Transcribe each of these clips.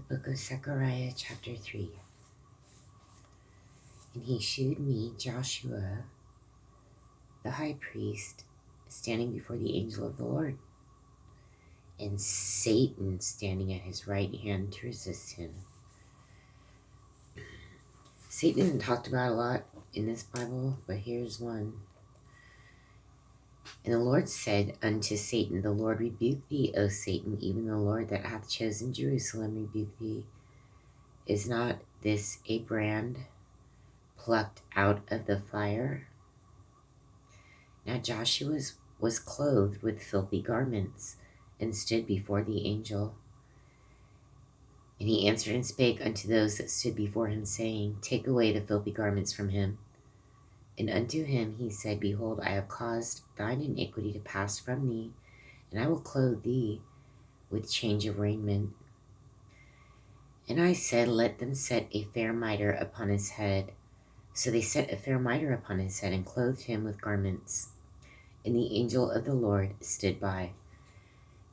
Book of Zechariah, chapter 3. And he shewed me Joshua, the high priest, standing before the angel of the Lord, and Satan standing at his right hand to resist him. Satan isn't talked about a lot in this Bible, but here's one. And the Lord said unto Satan, The Lord rebuke thee, O Satan, even the Lord that hath chosen Jerusalem rebuke thee. Is not this a brand plucked out of the fire? Now Joshua was clothed with filthy garments, and stood before the angel. And he answered and spake unto those that stood before him, saying, Take away the filthy garments from him. And unto him he said, Behold, I have caused thine iniquity to pass from thee, and I will clothe thee with change of raiment. And I said, Let them set a fair mitre upon his head. So they set a fair mitre upon his head, and clothed him with garments. And the angel of the Lord stood by.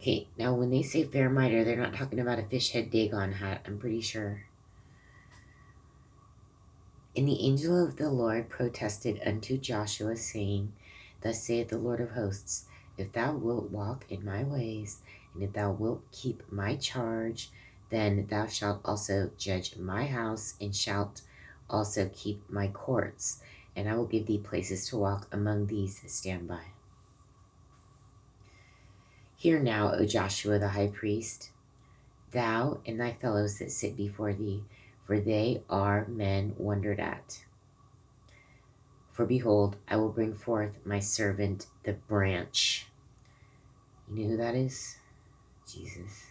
Okay, now when they say fair mitre, they're not talking about a fish head Dagon hat, I'm pretty sure. And the angel of the Lord protested unto Joshua, saying, Thus saith the Lord of hosts, If thou wilt walk in my ways, and if thou wilt keep my charge, then thou shalt also judge my house, and shalt also keep my courts, and I will give thee places to walk among these that stand by. Hear now, O Joshua the high priest, thou and thy fellows that sit before thee, for they are men wondered at. For behold, I will bring forth my servant the branch. You know who that is? Jesus.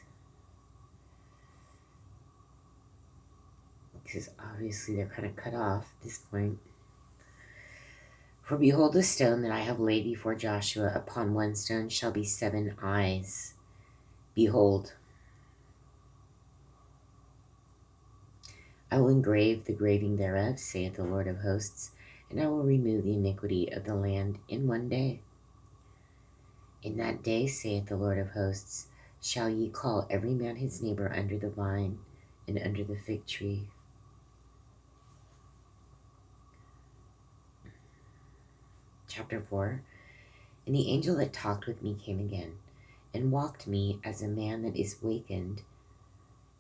Because obviously they're kind of cut off at this point. For behold, the stone that I have laid before Joshua, upon one stone shall be 7 eyes. Behold, I will engrave the graving thereof, saith the Lord of hosts, and I will remove the iniquity of the land in one day. In that day, saith the Lord of hosts, shall ye call every man his neighbor under the vine and under the fig tree. Chapter 4. And the angel that talked with me came again, and walked me as a man that is wakened,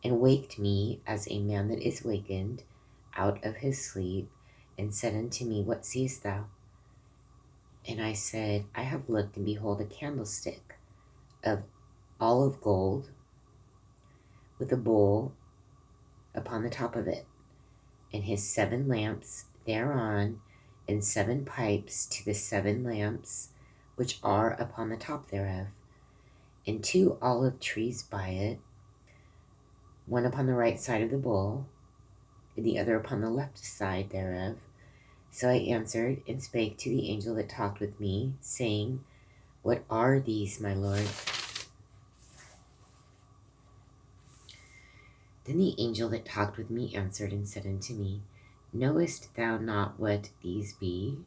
and waked me as a man that is wakened out of his sleep, and said unto me, What seest thou? And I said, I have looked, and behold, a candlestick of olive gold, with a bowl upon the top of it, and his 7 lamps thereon, and 7 pipes to the 7 lamps which are upon the top thereof, and 2 olive trees by it, one upon the right side of the bowl, and the other upon the left side thereof. So I answered and spake to the angel that talked with me, saying, What are these, my Lord? Then the angel that talked with me answered and said unto me, Knowest thou not what these be?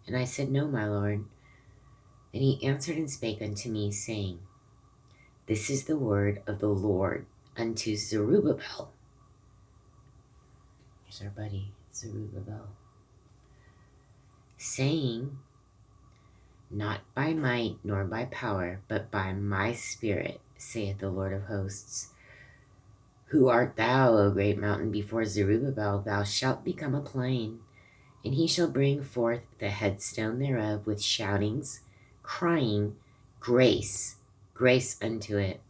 And I said, No, my Lord. Then he answered and spake unto me, saying, This is the word of the Lord unto Zerubbabel. Here's our buddy, Zerubbabel. Saying, Not by might nor by power, but by my spirit, saith the Lord of hosts. Who art thou, O great mountain? Before Zerubbabel thou shalt become a plain, and he shall bring forth the headstone thereof with shoutings, crying, Grace, grace unto it.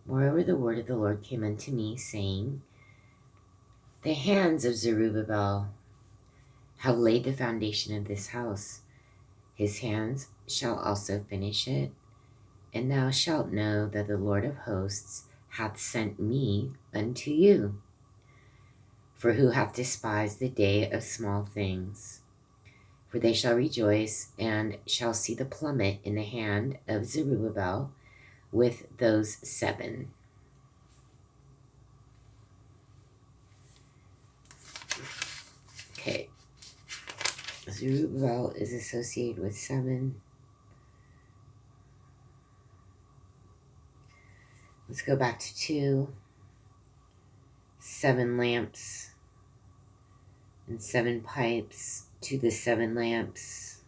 Moreover, the word of the Lord came unto me, saying, The hands of Zerubbabel have laid the foundation of this house. His hands shall also finish it. And thou shalt know that the Lord of hosts hath sent me unto you. For who hath despised the day of small things? For they shall rejoice, and shall see the plummet in the hand of Zerubbabel with those 7. Okay. Zerubbabel is associated with 7. Let's go back to 2. 7 lamps and 7 pipes to the 7 lamps.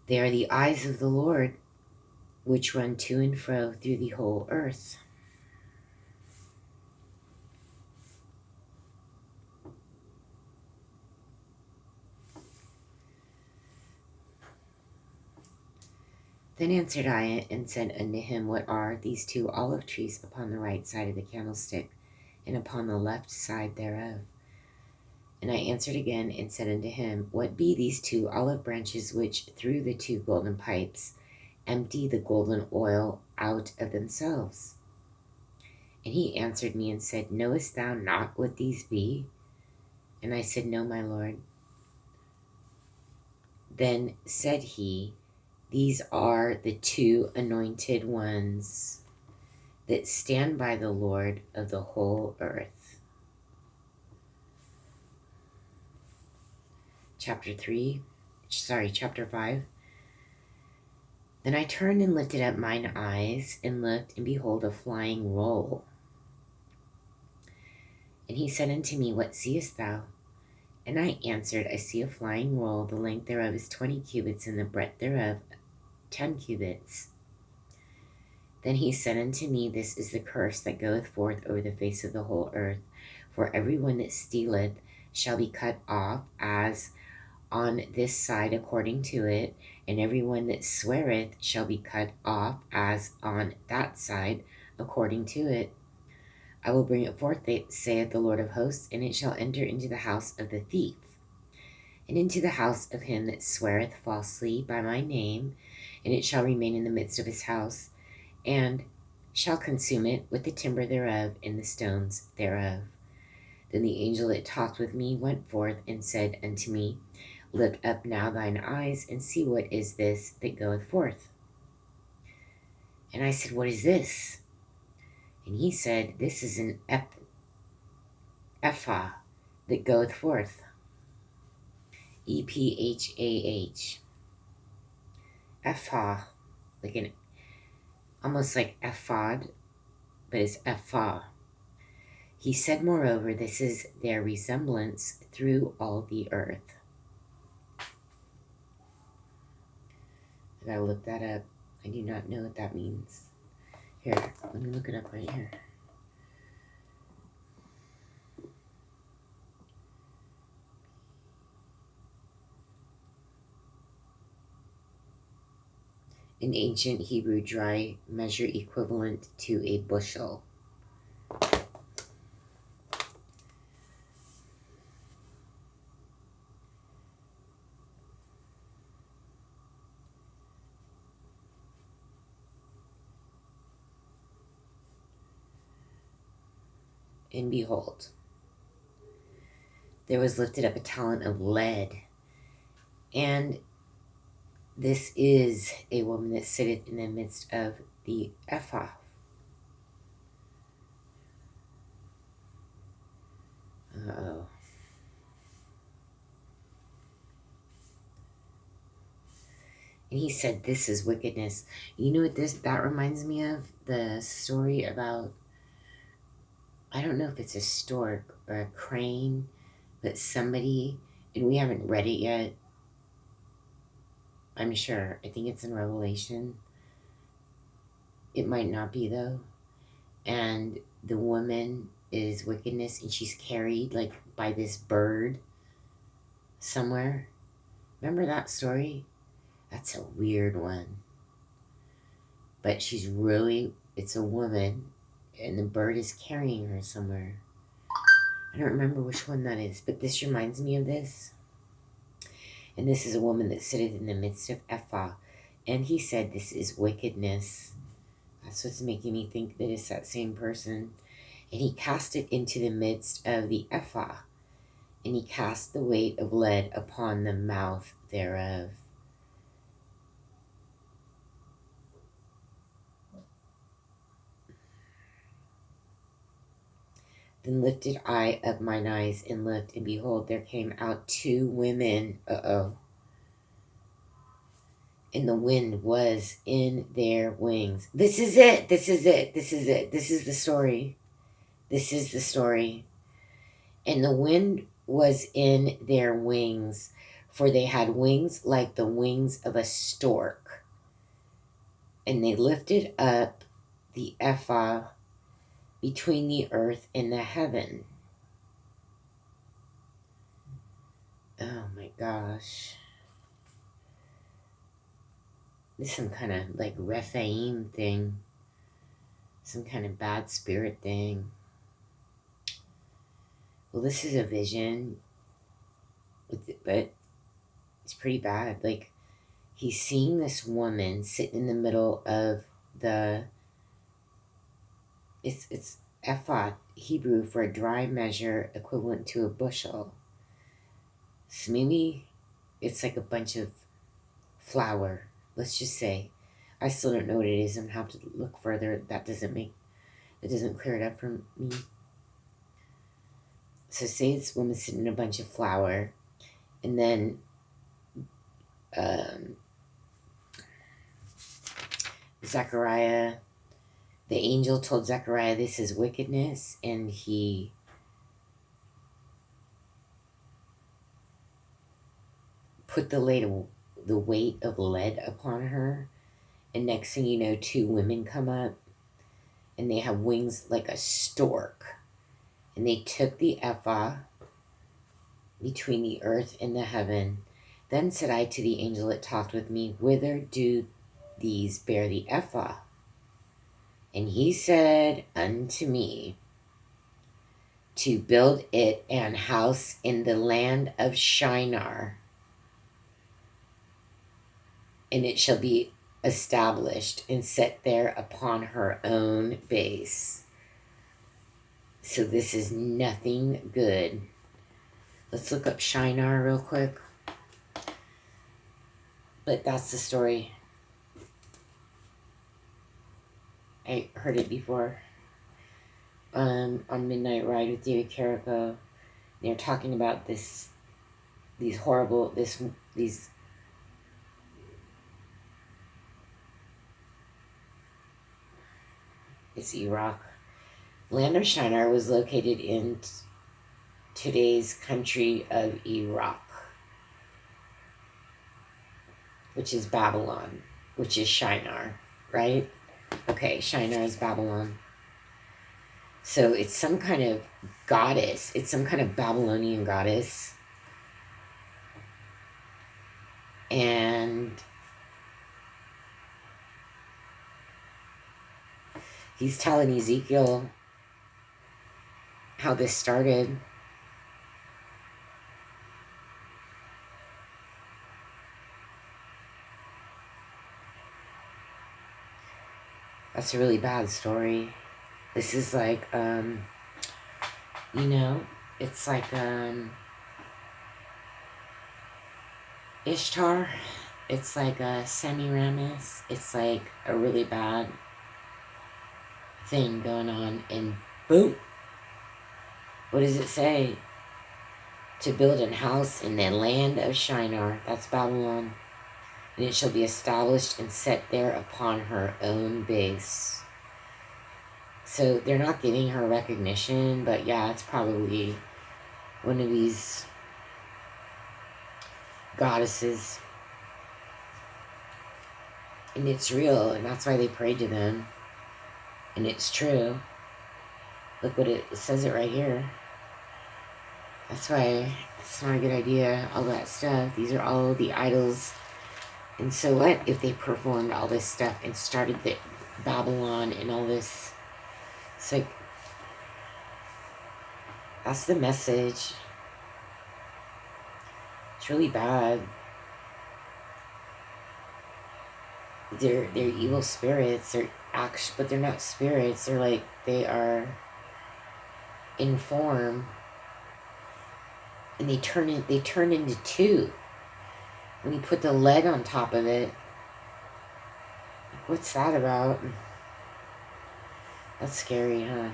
They are the eyes of the Lord, which run to and fro through the whole earth. Then answered I and said unto him, What are these 2 olive trees upon the right side of the candlestick, and upon the left side thereof? And I answered again and said unto him, What be these 2 olive branches which through the 2 golden pipes empty the golden oil out of themselves? And he answered me and said, Knowest thou not what these be? And I said, No, my Lord. Then said he, These are the 2 anointed ones that stand by the Lord of the whole earth. Chapter 5. Then I turned and lifted up mine eyes, and looked, and behold, a flying roll. And he said unto me, What seest thou? And I answered, I see a flying roll, the length thereof is 20 cubits, and the breadth thereof 10 cubits. Then he said unto me, This is the curse that goeth forth over the face of the whole earth. For every one that stealeth shall be cut off, as on this side according to it, and every one that sweareth shall be cut off, as on that side according to it. I will bring it forth, saith the Lord of hosts, and it shall enter into the house of the thief, and into the house of him that sweareth falsely by my name, and it shall remain in the midst of his house, and shall consume it with the timber thereof and the stones thereof. Then the angel that talked with me went forth and said unto me, Lift up now thine eyes, and see what is this that goeth forth. And I said, What is this? And he said, This is an ephah that goeth forth. EPHAH. Ephah, almost like ephod, but it's ephah. He said, moreover, this is their resemblance through all the earth. I gotta look that up. I do not know what that means. Here, let me look it up right here. An ancient Hebrew dry measure equivalent to a bushel. And behold, there was lifted up a talent of lead, and this is a woman that sitteth in the midst of the ephah. Uh-oh. And he said, This is wickedness. You know what that reminds me of? The story about, I don't know if it's a stork or a crane, but somebody, and we haven't read it yet, I'm sure. I think it's in Revelation. It might not be, though. And the woman is wickedness, and she's carried like by this bird somewhere. Remember that story? That's a weird one. But it's a woman, and the bird is carrying her somewhere. I don't remember which one that is, but this reminds me of this. And this is a woman that sitteth in the midst of ephah. And he said, This is wickedness. That's what's making me think that it's that same person. And he cast it into the midst of the ephah, and he cast the weight of lead upon the mouth thereof. Then lifted I up mine eyes and looked, and behold, there came out 2 women. and the wind was in their wings. This is it. This is it. This is it. This is the story. This is the story. And the wind was in their wings, for they had wings like the wings of a stork. And they lifted up the ephah between the earth and the heaven. Oh my gosh. This is some kind of like Rephaim thing. Some kind of bad spirit thing. Well, this is a vision, but it's pretty bad. Like, he's seeing this woman sitting in the middle of the, it's ephah, Hebrew, for a dry measure equivalent to a bushel. So maybe it's like a bunch of flour, let's just say. I still don't know what it is. I'm gonna have to look further. That doesn't clear it up for me. So say this woman sitting in a bunch of flour, and then Zechariah, the angel told Zechariah this is wickedness, and he put the weight of lead upon her. And next thing you know, two women come up, and they have wings like a stork. And they took the ephah between the earth and the heaven. Then said I to the angel that talked with me, whither do these bear the ephah? And he said unto me, to build it an house in the land of Shinar, and it shall be established and set there upon her own base. So this is nothing good. Let's look up Shinar real quick. But that's the story. I heard it before. On Midnight Ride with David Carrico. They're talking about these it's Iraq. Land of Shinar was located in today's country of Iraq, which is Babylon, which is Shinar, right? Okay, Shinar is Babylon. So it's some kind of goddess. It's some kind of Babylonian goddess. And he's telling Ezekiel how this started. That's a really bad story. This is like, it's like Ishtar. It's like a Semiramis. It's like a really bad thing going on, and boom. What does it say? To build a house in the land of Shinar. That's Babylon. And it shall be established and set there upon her own base. So they're not giving her recognition, but yeah, it's probably one of these goddesses. And it's real, and that's why they prayed to them. And it's true. Look what it says it right here. That's why it's not a good idea, all that stuff. These are all the idols. And so what if they performed all this stuff and started the Babylon and all this? It's like, that's the message. It's really bad. They're evil spirits. But they're not spirits. They're like, they are in form. And they turn into two. When you put the lead on top of it. What's that about? That's scary, huh?